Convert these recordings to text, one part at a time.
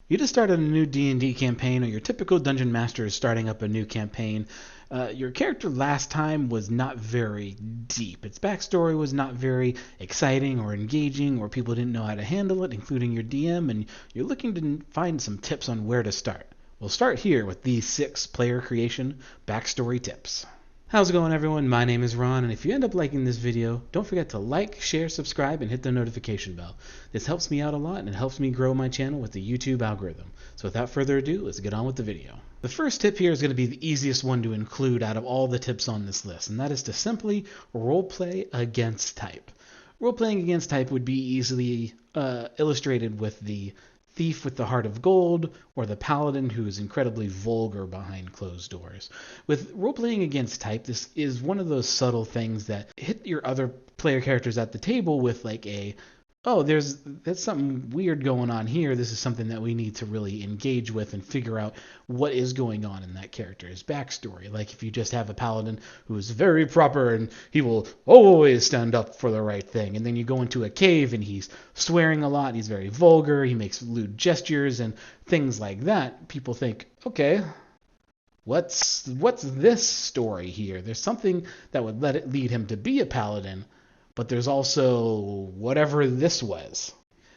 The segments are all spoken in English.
You just started a new D&D campaign, or your typical dungeon master is starting up a new campaign. Your character last time was not very deep. Its backstory was not very exciting or engaging, or people didn't know how to handle it, including your DM, and you're looking to find some tips on where to start. We'll start here with these 6 player creation backstory tips. How's it going, everyone? My name is Ron, and if you end up liking this video, don't forget to like, share, subscribe, and hit the notification bell. This helps me out a lot, and it helps me grow my channel with the YouTube algorithm. So without further ado, let's get on with the video. The first tip here is going to be the easiest one to include out of all the tips on this list, and that is to simply roleplay against type. Roleplaying against type would be easily illustrated with the thief with the heart of gold, or the paladin who is incredibly vulgar behind closed doors. With role-playing against type, this is one of those subtle things that hit your other player characters at the table with like there's something weird going on here. This is something that we need to really engage with and figure out what is going on in that character's backstory. Like if you just have a paladin who is very proper and he will always stand up for the right thing, and then you go into a cave and he's swearing a lot, he's very vulgar, he makes lewd gestures and things like that, people think, okay, what's this story here? There's something that would let it lead him to be a paladin, but there's also whatever this was.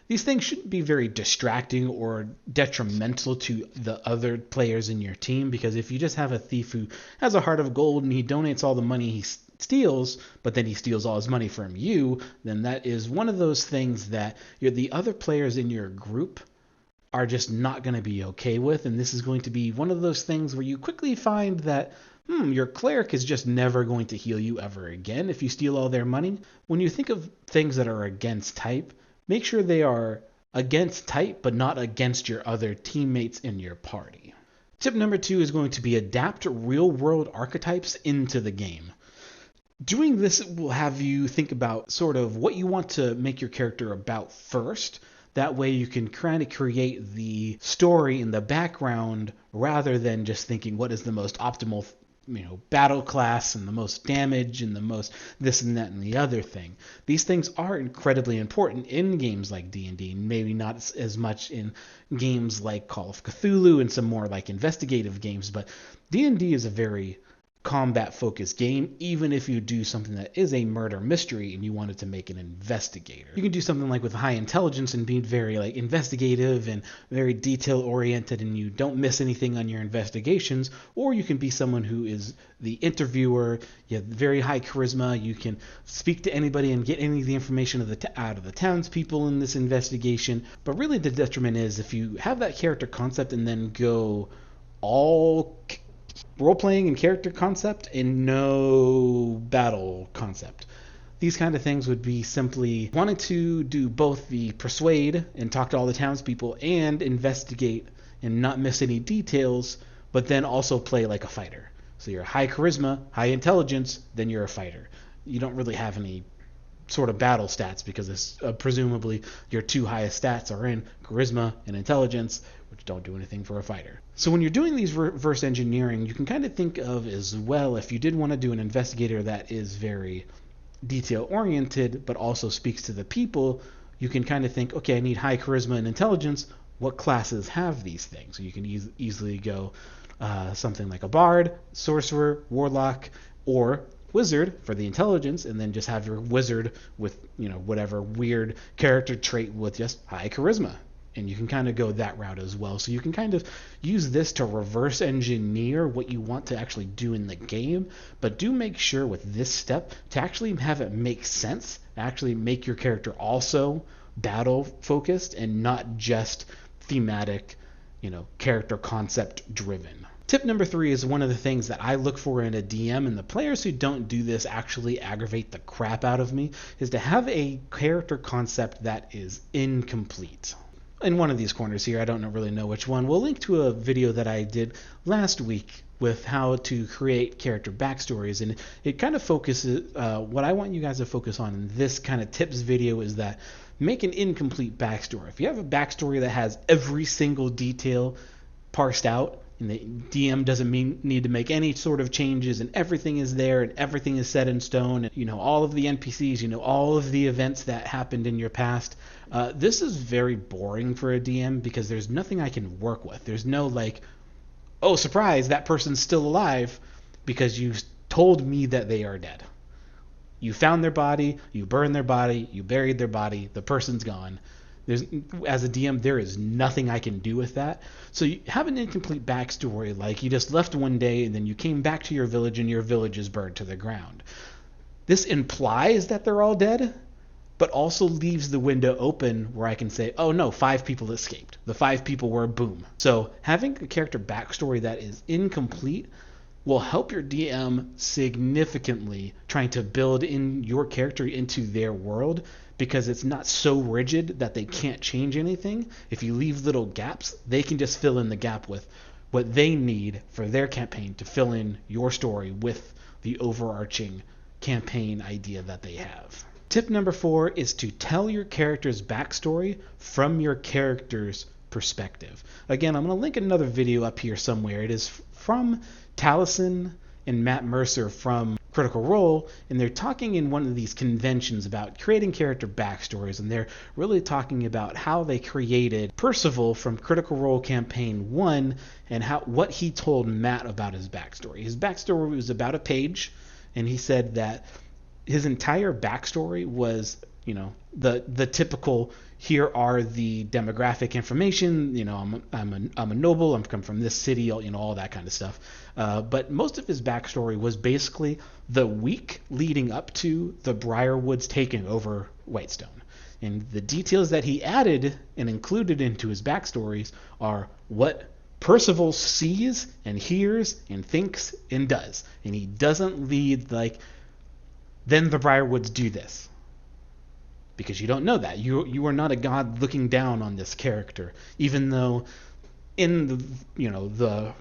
These things shouldn't be very distracting or detrimental to the other players in your team, because if you just have a thief who has a heart of gold and he donates all the money he steals, but then he steals all his money from you, then that is one of those things that the other players in your group are just not going to be okay with, and this is going to be one of those things where you quickly find that your cleric is just never going to heal you ever again if you steal all their money. When you think of things that are against type, make sure they are against type, but not against your other teammates in your party. Tip number 2 is going to be adapt real-world archetypes into the game. Doing this will have you think about sort of what you want to make your character about first. That way you can kind of create the story in the background rather than just thinking what is the most optimal battle class and the most damage and the most this and that and the other thing. These things are incredibly important in games like D&D, maybe not as much in games like Call of Cthulhu and some more like investigative games, but D&D is a very combat focused game, even if you do something that is a murder mystery and you wanted to make an investigator. You can do something like with high intelligence and be very like investigative and very detail oriented, and you don't miss anything on your investigations, or you can be someone who is the interviewer. You have very high charisma, you can speak to anybody and get any of the information out of the townspeople in this investigation. But really the detriment is if you have that character concept and then go all role-playing and character concept and no battle concept. These kind of things would be simply wanting to do both the persuade and talk to all the townspeople and investigate and not miss any details, but then also play like a fighter. So you're high charisma, high intelligence, then you're a fighter. You don't really have any sort of battle stats because it's, presumably your 2 highest stats are in charisma and intelligence, which don't do anything for a fighter. So when you're doing these reverse engineering, you can kind of think of as well, if you did want to do an investigator that is very detail oriented but also speaks to the people, you can kind of think, okay, I need high charisma and intelligence. What classes have these things? So you can easily go something like a bard, sorcerer, warlock, or wizard for the intelligence, and then just have your wizard with whatever weird character trait with just high charisma. And you can kind of go that route as well. So you can kind of use this to reverse engineer what you want to actually do in the game, but do make sure with this step to actually have it make sense, actually make your character also battle focused and not just thematic, character concept driven. Tip number 3 is one of the things that I look for in a DM, and the players who don't do this actually aggravate the crap out of me, is to have a character concept that is incomplete. In one of these corners here, I don't really know which one, we'll link to a video that I did last week with how to create character backstories, and it kind of focuses, what I want you guys to focus on in this kind of tips video is that make an incomplete backstory. If you have a backstory that has every single detail parsed out, and the DM doesn't need to make any sort of changes, and everything is there, and everything is set in stone, and you know all of the NPCs, you know all of the events that happened in your past. This is very boring for a DM because there's nothing I can work with. There's no like, oh surprise, that person's still alive because you told me that they are dead. You found their body, you burned their body, you buried their body, the person's gone. As a DM, there is nothing I can do with that. So you have an incomplete backstory, like you just left one day and then you came back to your village and your village is burned to the ground. This implies that they're all dead, but also leaves the window open where I can say, oh no, 5 people escaped. The 5 people were boom. So having a character backstory that is incomplete will help your DM significantly trying to build in your character into their world, because it's not so rigid that they can't change anything. If you leave little gaps, they can just fill in the gap with what they need for their campaign to fill in your story with the overarching campaign idea that they have. Tip number 4 is to tell your character's backstory from your character's perspective. Again, I'm going to link another video up here somewhere. It is from Taliesin and Matt Mercer from Critical Role, and they're talking in one of these conventions about creating character backstories, and they're really talking about how they created Percival from Critical Role Campaign 1 and what he told Matt about his backstory. His backstory was about a page, and he said that his entire backstory was, you know, the typical, here are the demographic information, you know, I'm a noble, I'm come from this city, you know, all that kind of stuff. But most of his backstory was basically the week leading up to the Briarwoods taking over Whitestone. And the details that he added and included into his backstories are what Percival sees and hears and thinks and does. And he doesn't lead like, then the Briarwoods do this. Because you don't know that. You are not a god looking down on this character, even though in the, you know, the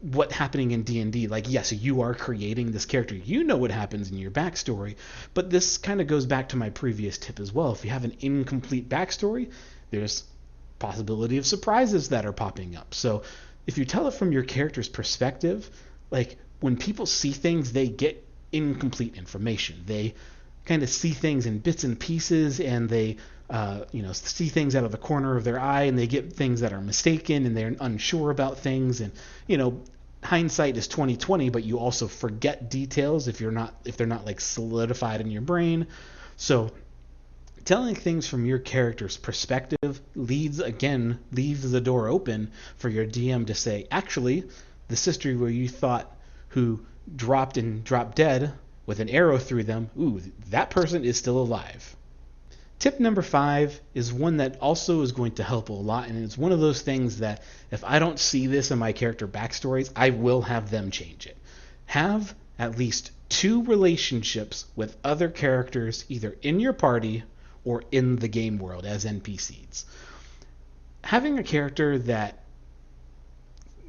what happening in D&D, like yes, you are creating this character. You know what happens in your backstory, but this kind of goes back to my previous tip as well. If you have an incomplete backstory, there's possibility of surprises that are popping up. So if you tell it from your character's perspective, like when people see things, they get incomplete information. They kind of see things in bits and pieces, and they see things out of the corner of their eye, and they get things that are mistaken, and they're unsure about things. And hindsight is 20/20, but you also forget details if they're not like solidified in your brain. So telling things from your character's perspective leaves the door open for your DM to say, actually, the sister where you thought who dropped dead with an arrow through them, ooh, that person is still alive. Tip number 5 is one that also is going to help a lot, and it's one of those things that if I don't see this in my character backstories, I will have them change it. Have at least 2 relationships with other characters, either in your party or in the game world as NPCs. Having a character that,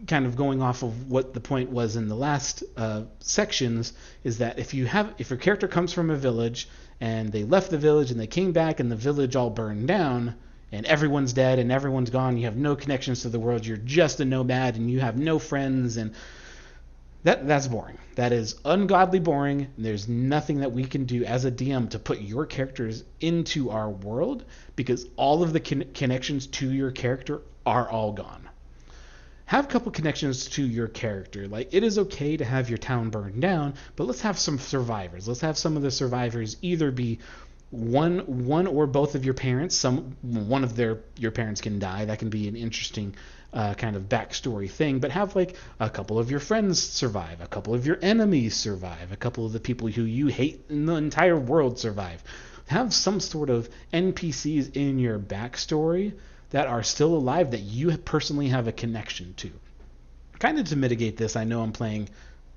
kind of going off of what the point was in the last sections, is that if your character comes from a village and they left the village and they came back and the village all burned down and everyone's dead and everyone's gone, you have no connections to the world, you're just a nomad and you have no friends, and that's boring. That is ungodly boring. There's nothing that we can do as a DM to put your characters into our world, because all of the connections to your character are all gone. Have a couple connections to your character. Like, it is okay to have your town burned down, but let's have some survivors. Let's have some of the survivors either be one or both of your parents. One of your parents can die. That can be an interesting kind of backstory thing. But have like a couple of your friends survive, a couple of your enemies survive, a couple of the people who you hate in the entire world survive. Have some sort of NPCs in your backstory that are still alive that you personally have a connection to. Kind of to mitigate this, I know I'm playing,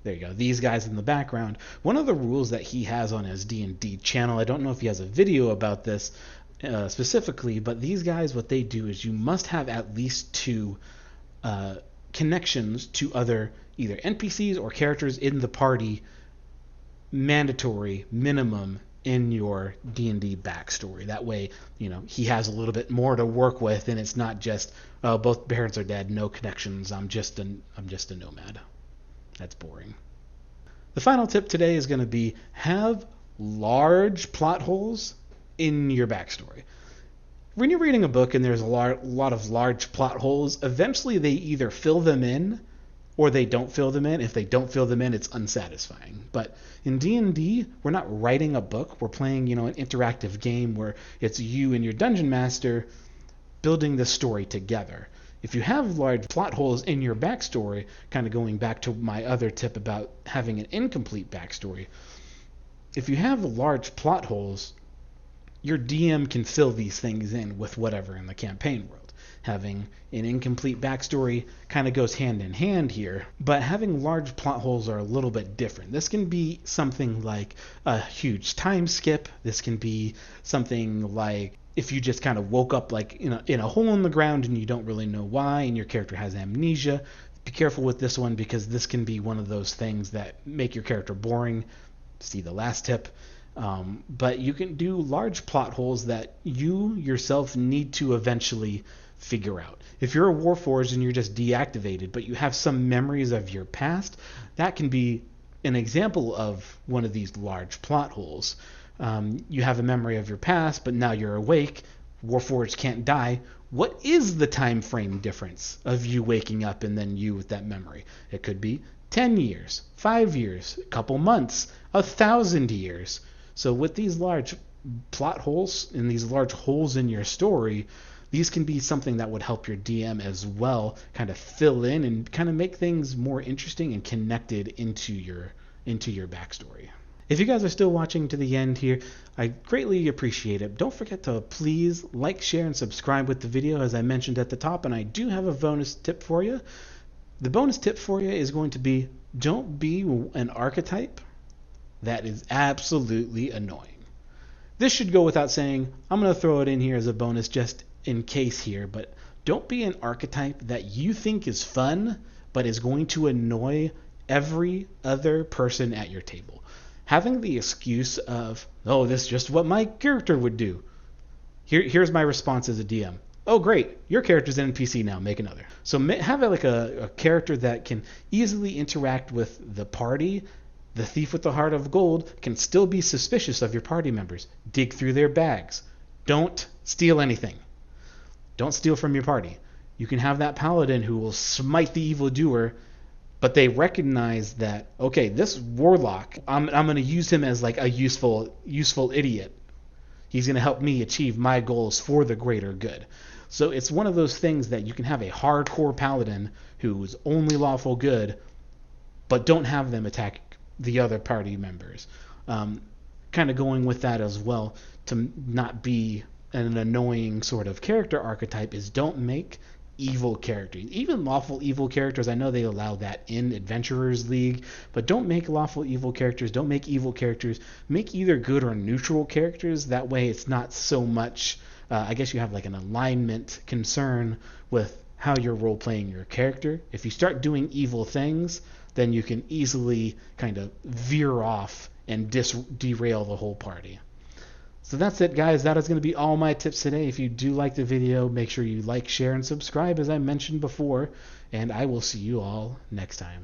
there you go, these guys in the background. One of the rules that he has on his D&D channel, I don't know if he has a video about this specifically, but these guys, what they do is you must have at least 2 connections to other either NPCs or characters in the party, mandatory minimum in your D&D backstory. That way, he has a little bit more to work with, and it's not just, oh, both parents are dead, no connections. I'm just a nomad. That's boring. The final tip today is going to be have large plot holes in your backstory. When you're reading a book and there's a lot of large plot holes, eventually they either fill them in or they don't fill them in. If they don't fill them in, it's unsatisfying. But in D&D, we're not writing a book. We're playing, an interactive game where it's you and your dungeon master building the story together. If you have large plot holes in your backstory, kind of going back to my other tip about having an incomplete backstory, if you have large plot holes, your DM can fill these things in with whatever in the campaign world. Having an incomplete backstory kind of goes hand in hand here, but having large plot holes are a little bit different. This can be something like a huge time skip. This can be something like if you just kind of woke up like in a hole in the ground and you don't really know why, and your character has amnesia. Be careful with this one, because this can be one of those things that make your character boring. See the last tip. But you can do large plot holes that you yourself need to eventually figure out. If you're a Warforged and you're just deactivated, but you have some memories of your past, that can be an example of one of these large plot holes. You have a memory of your past, but now you're awake. Warforged can't die. What is the time frame difference of you waking up and then you with that memory? It could be 10 years, 5 years, a couple months, 1,000 years. So with these large plot holes and these large holes in your story, these can be something that would help your DM as well kind of fill in and kind of make things more interesting and connected into your backstory. If you guys are still watching to the end here, I greatly appreciate it. Don't forget to please like, share, and subscribe with the video, as I mentioned at the top, and I do have a bonus tip for you. The bonus tip for you is going to be, don't be an archetype that is absolutely annoying. This should go without saying. I'm going to throw it in here as a bonus just in case here, but don't be an archetype that you think is fun but is going to annoy every other person at your table. Having the excuse of, oh, this is just what my character would do. Here's my response as a DM. Oh, great, your character's an NPC now, make another. So have a character that can easily interact with the party. The thief with the heart of gold can still be suspicious of your party members. Dig through their bags. Don't steal anything. Don't steal from your party. You can have that paladin who will smite the evildoer, but they recognize that, okay, this warlock, I'm going to use him as like a useful idiot. He's going to help me achieve my goals for the greater good. So it's one of those things that you can have a hardcore paladin who's only lawful good, but don't have them attack the other party members. Kind of going with that as well, to not be an annoying sort of character archetype, is don't make evil characters. Even lawful evil characters, I know they allow that in Adventurers League, but don't make lawful evil characters. Don't make evil characters. Make either good or neutral characters. That way it's not so much, I guess you have like an alignment concern with how you're role-playing your character. If you start doing evil things, then you can easily kind of veer off and derail the whole party. So that's it, guys. That is going to be all my tips today. If you do like the video, make sure you like, share, and subscribe, as I mentioned before, and I will see you all next time.